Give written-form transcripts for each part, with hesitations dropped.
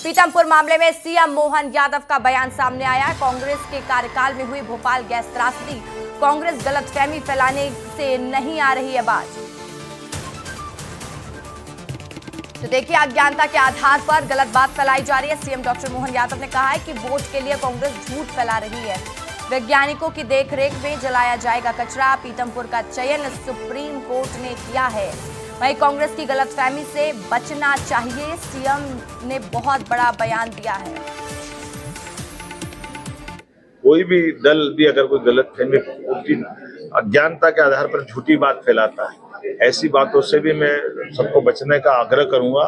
पीतमपुर मामले में सीएम मोहन यादव का बयान सामने आया। कांग्रेस के कार्यकाल में हुई भोपाल गैस त्रासदी, कांग्रेस गलतफहमी फैलाने से नहीं आ रही है बाज। तो देखिए, अज्ञानता के आधार पर गलत बात फैलाई जा रही है। सीएम डॉक्टर मोहन यादव ने कहा है कि वोट के लिए कांग्रेस झूठ फैला रही है। वैज्ञानिकों की देखरेख में जलाया जाएगा कचरा। पीतमपुर का चयन सुप्रीम कोर्ट ने किया है। वहीं कांग्रेस की गलतफहमी से बचना चाहिए, सीएम ने बहुत बड़ा बयान दिया है। कोई भी दल भी अगर कोई गलतफहमी, अज्ञानता के आधार पर झूठी बात फैलाता है, ऐसी बातों से भी मैं सबको बचने का आग्रह करूंगा।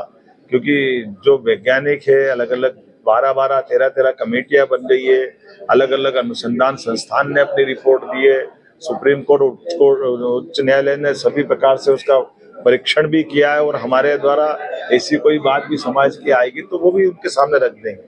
क्योंकि जो वैज्ञानिक है, अलग अलग 12-12, 13-13 कमेटियां बन रही है, अलग अलग अनुसंधान संस्थान ने अपनी रिपोर्ट दी है, सुप्रीम कोर्ट, उच्च न्यायालय ने सभी प्रकार से उसका परीक्षण भी किया है, और हमारे द्वारा ऐसी कोई बात भी समाज की आएगी तो वो भी उनके सामने रख देंगे।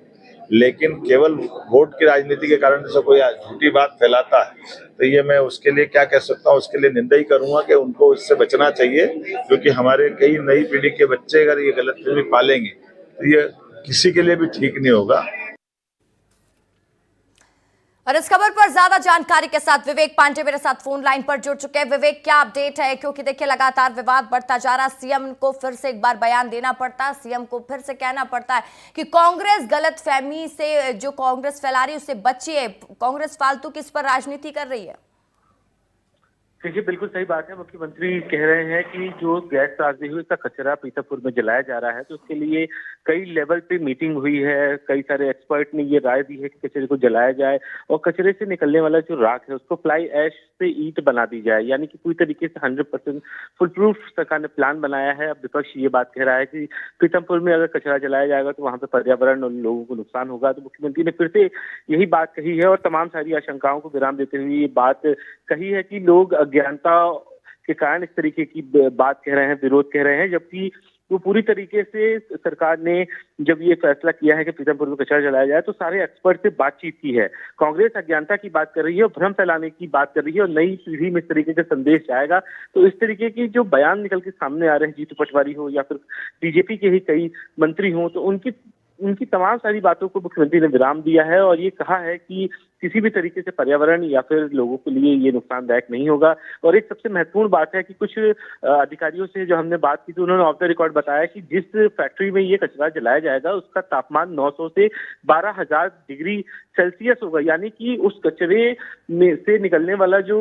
लेकिन केवल वोट की राजनीति के कारण से कोई झूठी बात फैलाता है तो ये मैं उसके लिए क्या कह सकता हूँ, उसके लिए निंदा ही करूंगा कि उनको इससे बचना चाहिए। क्योंकि हमारे कई नई पीढ़ी के बच्चे अगर ये गलतफहमी पालेंगे तो ये किसी के लिए भी ठीक नहीं होगा। और इस खबर पर ज्यादा जानकारी के साथ विवेक पांडे मेरे साथ फोन लाइन पर जुड़ चुके हैं। विवेक, क्या अपडेट है? क्योंकि देखिए, लगातार विवाद बढ़ता जा रहा। सीएम को फिर से एक बार बयान देना पड़ता है, सीएम को फिर से कहना पड़ता है कि कांग्रेस गलतफहमी से जो कांग्रेस फैला रही है उससे बचिए। कांग्रेस फालतू किस पर राजनीति कर रही है? देखिए, बिल्कुल सही बात है। मुख्यमंत्री कह रहे हैं कि जो गैस त्रासदी हुई, उसका कचरा पीतमपुर में जलाया जा रहा है, तो उसके लिए कई लेवल पे मीटिंग हुई है। कई सारे एक्सपर्ट ने ये राय दी है कि कचरे को जलाया जाए और कचरे से निकलने वाला जो राख है उसको फ्लाई ऐश से ईंट बना दी जाए, यानी कि पूरी तरीके से 100% फुल प्रूफ सरकार ने प्लान बनाया है। अब विपक्ष ये बात कह रहा है कि पीतमपुर में अगर कचरा जलाया जाएगा तो वहां पे पर्यावरण और लोगों को नुकसान होगा। तो मुख्यमंत्री ने फिर से यही बात कही है और तमाम सारी आशंकाओं को विराम देते हुए ये बात कही है कि लोग अज्ञानता के कारण इस तरीके की बात कह रहे हैं, विरोध कह रहे हैं, जबकि वो पूरी तरीके से सरकार ने जब ये फैसला किया है कि पीतमपुर में कचरा जलाया जाए तो सारे एक्सपर्ट से बातचीत की है। कांग्रेस अज्ञानता की बात कर रही है और भ्रम फैलाने की बात कर रही है और नई पीढ़ी में इस तरीके का संदेश जाएगा। तो इस तरीके की जो बयान निकल के सामने आ रहे हैं, जीतू पटवारी हो या फिर बीजेपी के ही कई मंत्री हों, तो उनकी तमाम सारी बातों को मुख्यमंत्री ने विराम दिया है और ये कहा है कि किसी भी तरीके से पर्यावरण या फिर लोगों के लिए ये नुकसानदायक नहीं होगा। और एक सबसे महत्वपूर्ण बात है कि कुछ अधिकारियों से जो हमने बात की थी, उन्होंने ऑफ द रिकॉर्ड बताया कि जिस फैक्ट्री में ये कचरा जलाया जाएगा उसका तापमान 900 से 12,000 डिग्री सेल्सियस होगा, यानी कि उस कचरे में से निकलने वाला जो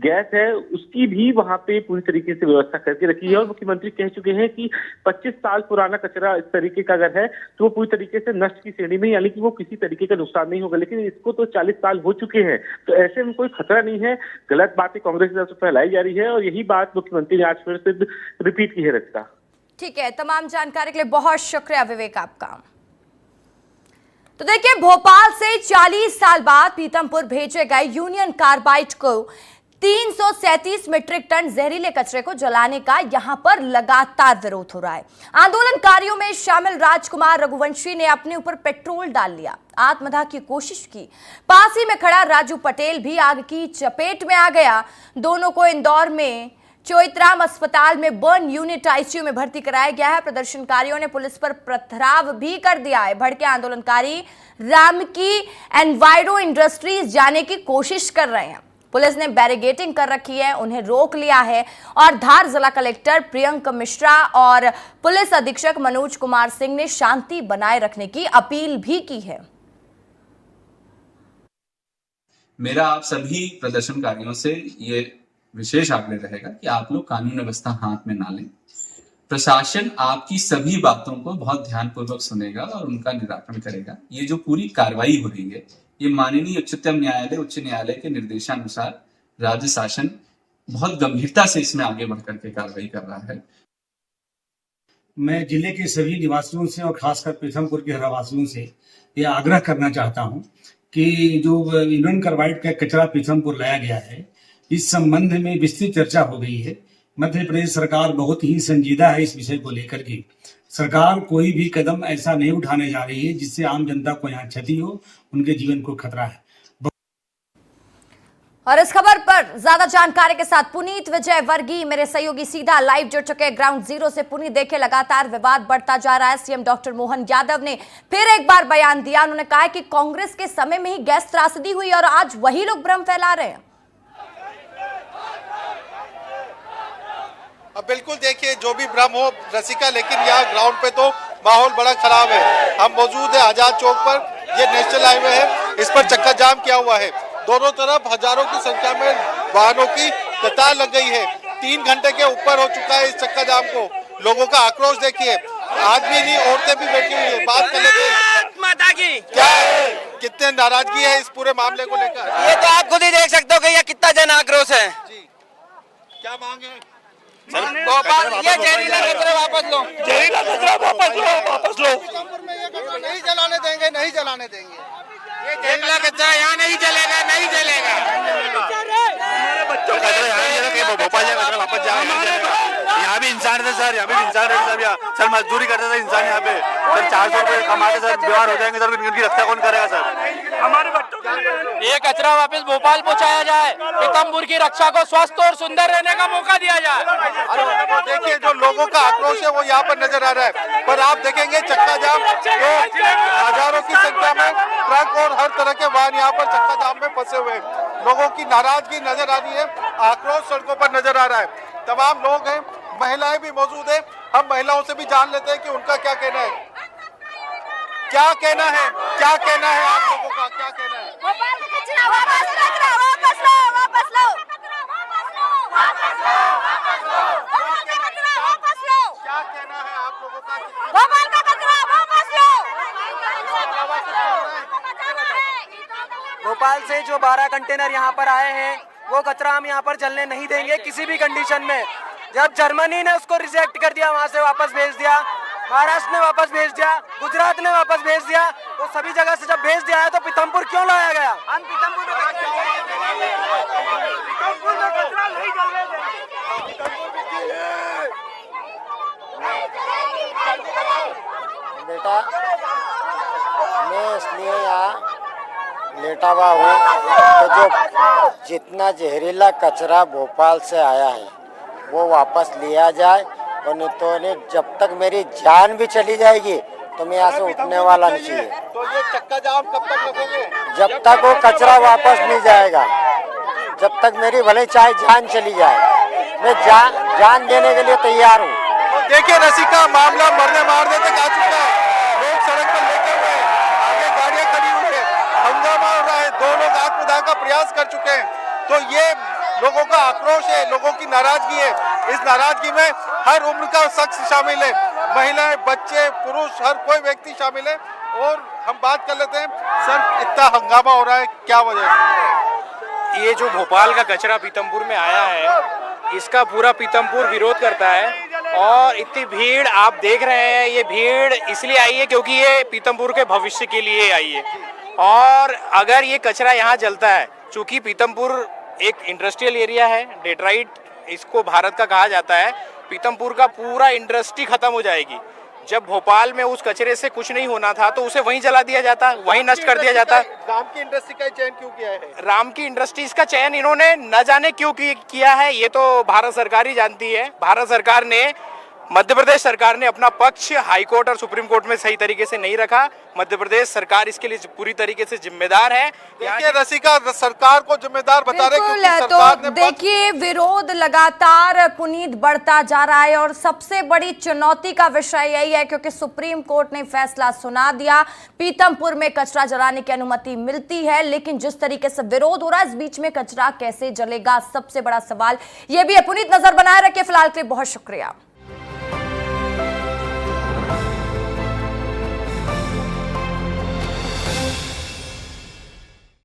गैस है उसकी भी वहां पे पूरी तरीके से व्यवस्था करके रखी है। और मुख्यमंत्री कह चुके हैं कि 25 साल पुराना कचरा इस तरीके का अगर है तो वो पूरी तरीके से नष्ट की श्रेणी में, यानी कि वो किसी तरीके का नुकसान नहीं होगा। लेकिन इसको तो 40 साल हो चुके हैं, तो ऐसे में कोई खतरा नहीं है। गलत बातें कांग्रेस की तरफ से फैलाई जा रही है और यही बात मुख्यमंत्री ने आज फिर से रिपीट की है। रचना, ठीक है, तमाम जानकारी के लिए बहुत शुक्रिया विवेक आपका। तो देखिए, भोपाल से 40 साल बाद पीतमपुर भेजे गए यूनियन कार्बाइड को 337 मीट्रिक टन जहरीले कचरे को जलाने का यहां पर लगातार विरोध हो रहा है। आंदोलनकारियों में शामिल राजकुमार रघुवंशी ने अपने ऊपर पेट्रोल डाल लिया, आत्मदाह की कोशिश की। पास ही में खड़ा राजू पटेल भी आग की चपेट में आ गया। दोनों को इंदौर में चोइथराम अस्पताल में बर्न यूनिट आईसीयू में भर्ती कराया गया है। प्रदर्शनकारियों ने पुलिस पर पथराव भी कर दिया है। भड़के आंदोलनकारी रामकी एनवायरो इंडस्ट्रीज जाने की कोशिश कर रहे हैं। पुलिस ने बैरिकेडिंग कर रखी है, उन्हें रोक लिया है और धार जिला कलेक्टर प्रियंक मिश्रा और पुलिस अधीक्षक मनोज कुमार सिंह ने शांति बनाए रखने की अपील भी की है। मेरा आप सभी प्रदर्शनकारियों से ये विशेष आग्रह रहेगा कि आप लोग कानून व्यवस्था हाथ में ना लें। प्रशासन आपकी सभी बातों को बहुत ध्यानपूर्वक सुनेगा और उनका निराकरण करेगा। ये जो पूरी कार्रवाई हो रही है, ये माननीय उच्चतम न्यायालय, उच्च न्यायालय के निर्देशानुसार राज्य शासन बहुत गंभीरता से इसमें आगे बढ़कर के कार्रवाई कर रहा है। मैं जिले के सभी निवासियों से और खासकर पीतमपुर के रहवासियों से ये आग्रह करना चाहता हूं कि जो यूनियन कार्बाइड का कचरा पीतमपुर लाया गया है, इस संबंध में विस्तृत चर्चा हो गई है। मध्य प्रदेश सरकार बहुत ही संजीदा है इस विषय को लेकर के। सरकार कोई भी कदम ऐसा नहीं उठाने जा रही है जिससे आम जनता को यहाँ क्षति हो, उनके जीवन को खतरा है। और इस खबर पर ज्यादा जानकारी के साथ पुनीत विजय वर्गीय मेरे सहयोगी सीधा लाइव जुड़ चुके हैं ग्राउंड जीरो से। पुनीत, देखिए लगातार विवाद बढ़ता जा रहा है। सीएम डॉक्टर मोहन यादव ने फिर एक बार बयान दिया। उन्होंने कहा कि कांग्रेस के समय में ही गैस त्रासदी हुई और आज वही लोग भ्रम फैला रहे हैं। अब बिल्कुल देखिए, जो भी भ्रम हो रसिका, लेकिन यहाँ ग्राउंड पे तो माहौल बड़ा खराब है। हम मौजूद है आजाद चौक पर, ये नेशनल हाईवे है, इस पर चक्का जाम किया हुआ है। दोनों तरफ हजारों की संख्या में वाहनों की कतार लग गई है। 3 घंटे के ऊपर हो चुका है इस चक्का जाम को। लोगों का आक्रोश देखिए, आदमी नहीं औरतें भी बैठी हुई है। बात कर लेते हैं माता की क्या है, कितने नाराजगी है इस पूरे मामले को लेकर। ये तो आप खुद ही देख सकते हो कि ये कितना जन आक्रोश है। जी, क्या मांग है? भोपाल ये जहरीला कचरा वापस लो, जहरीला कचरा वापस लो, वापस लो। नहीं जलाने देंगे, नहीं जलाने देंगे। ये जहरीला कचरा यहाँ नहीं जलेगा, नहीं जलेगा। बच्चों का कचरा यहाँ नहीं जलेगा, भोपाल का कचरा वापस जाएगा। यहाँ भी इंसान थे सर, यहाँ भी इंसान रहते सर, मजदूरी करते थे इंसान यहाँ पे सर। 400 रुपए कमाते सर, बीमार हो जाएंगे सर, इनकी रक्षा कौन करेगा सर? हमारे बच्चों ये कचरा वापस भोपाल पहुँचाया जाए, पीतमपुर की रक्षा को स्वस्थ और सुंदर रहने का मौका दिया जाए। देखिए, जो लोगों का आक्रोश है वो यहाँ पर नजर आ रहा है। पर आप देखेंगे चक्का जाम, तो हजारों की संख्या में ट्रक और हर तरह के वाहन यहाँ पर चक्का जाम में फंसे हुए हैं। लोगों की नाराजगी नजर आ रही है, आक्रोश सड़कों पर नजर आ रहा है। तमाम लोग हैं, महिलाएं भी मौजूद है। हम महिलाओं से भी जान लेते हैं कि उनका क्या कहना है। क्या कहना है, क्या कहना है आप लोगों का, क्या कहना है? भोपाल का कचरा वापस लो, वापस लो, वापस लो, वापस लो, भोपाल का कचरा वापस लो। क्या कहना है आप लोगों का? भोपाल का कचरा वापस लो। भोपाल से जो 12 कंटेनर यहाँ पर आए हैं, वो कचरा हम यहाँ पर जलने नहीं देंगे किसी भी कंडीशन में। जब जर्मनी ने उसको रिजेक्ट कर दिया, वहाँ से वापस भेज दिया, महाराष्ट्र ने वापस भेज दिया, गुजरात ने वापस भेज दिया, तो सभी जगह से जब भेज दिया है तो पीतमपुर क्यों लाया गया? हम पीतमपुर में कचरा नहीं जलने देंगे। बेटा, मैं इसलिए यहाँ लेटा हुआ हूँ तो जो जितना जहरीला कचरा भोपाल से आया है वो वापस लिया जाए, और नहीं तो नहीं, जब तक मेरी जान भी चली जाएगी तो मैं यहाँ से उठने वाला नहीं चाहिए। तो ये चक्का जाम कब तक रखोगे? जब तक वो कचरा वापस नहीं जाएगा, जब तक मेरी भले चाहे जान चली जाए, मैं जान देने के लिए तैयार हूँ। देखिए रसिका, मामला मरने मारने तक आ चुका है। लोग सड़क पर लेटे हुए हैं, आगे गाड़ियां खड़ी हुई है, हंगामा हो रहा है। 2 लोग आत्मदाह का प्रयास कर चुके हैं। तो ये लोगों का आक्रोश है, लोगों की नाराजगी है। इस नाराजगी में हर उम्र का शख्स शामिल है, महिलाएं, बच्चे, पुरुष, हर कोई व्यक्ति शामिल है। और हम बात कर लेते हैं, सर इतना हंगामा हो रहा है, क्या वजह है? ये जो भोपाल का कचरा पीतमपुर में आया है, इसका पूरा पीतमपुर विरोध करता है। और इतनी भीड़ आप देख रहे हैं, ये भीड़ इसलिए आई है क्योंकि ये पीतमपुर के भविष्य के लिए आई है। और अगर ये कचरा यहाँ जलता है, चूंकि पीतमपुर एक इंडस्ट्रियल एरिया है, डेट्राइट इसको भारत का कहा जाता है, पीतमपुर का पूरा इंडस्ट्री खत्म हो जाएगी। जब भोपाल में उस कचरे से कुछ नहीं होना था तो उसे वहीं जला दिया जाता, वहीं नष्ट कर दिया जाता। राम की इंडस्ट्री का चयन क्यों किया है? राम की इंडस्ट्रीज का चयन इन्होंने न जाने क्यों किया है, ये तो भारत सरकार ही जानती है। भारत सरकार ने, मध्य प्रदेश सरकार ने अपना पक्ष हाई कोर्ट और सुप्रीम कोर्ट में सही तरीके से नहीं रखा। मध्य प्रदेश सरकार इसके लिए पूरी तरीके से जिम्मेदार है। देखिए रसिका, सरकार को जिम्मेदार बता रहे क्योंकि बिल्कुल, सरकार तो ने देखिए विरोध लगातार पुनीत बढ़ता जा रहा है और सबसे बड़ी चुनौती का विषय यही है क्योंकि सुप्रीम कोर्ट ने फैसला सुना दिया, पीतमपुर में कचरा जलाने की अनुमति मिलती है, लेकिन जिस तरीके से विरोध हो रहा है, इस बीच में कचरा कैसे जलेगा, सबसे बड़ा सवाल ये भी है। पुनीत, नजर बनाए रखे फिलहाल के लिए बहुत शुक्रिया।